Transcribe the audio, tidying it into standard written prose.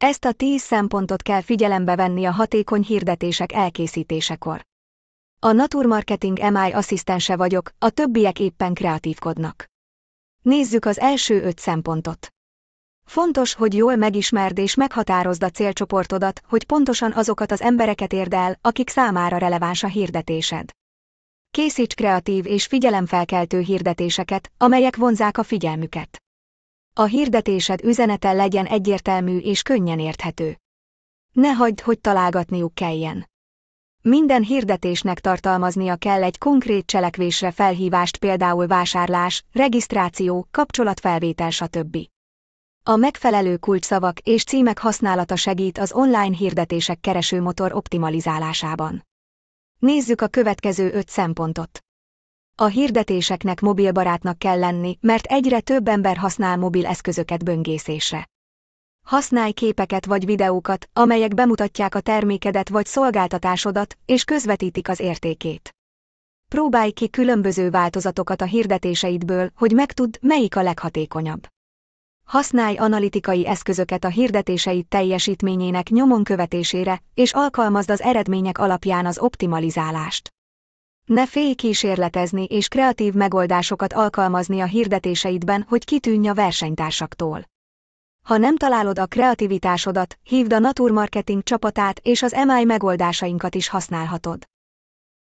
Ezt a 10 szempontot kell figyelembe venni a hatékony hirdetések elkészítésekor. A Naturmarketing MI asszisztense vagyok, a többiek éppen kreatívkodnak. Nézzük az első 5 szempontot. Fontos, hogy jól megismerd és meghatározd a célcsoportodat, hogy pontosan azokat az embereket érd el, akik számára releváns a hirdetésed. Készíts kreatív és figyelemfelkeltő hirdetéseket, amelyek vonzzák a figyelmüket. A hirdetésed üzenete legyen egyértelmű és könnyen érthető. Ne hagyd, hogy találgatniuk kelljen. Minden hirdetésnek tartalmaznia kell egy konkrét cselekvésre felhívást, például vásárlás, regisztráció, kapcsolatfelvétel, stb. A megfelelő kulcsszavak és címek használata segít az online hirdetések keresőmotor optimalizálásában. Nézzük a következő 5 szempontot. A hirdetéseknek mobilbarátnak kell lenni, mert egyre több ember használ mobil eszközöket böngészésre. Használj képeket vagy videókat, amelyek bemutatják a termékedet vagy szolgáltatásodat, és közvetítik az értékét. Próbálj ki különböző változatokat a hirdetéseidből, hogy megtudd, melyik a leghatékonyabb. Használj analitikai eszközöket a hirdetéseid teljesítményének nyomon követésére, és alkalmazd az eredmények alapján az optimalizálást. Ne félj kísérletezni és kreatív megoldásokat alkalmazni a hirdetéseidben, hogy kitűnj a versenytársaktól. Ha nem találod a kreativitásodat, hívd a Naturmarketing csapatát, és az MI megoldásainkat is használhatod.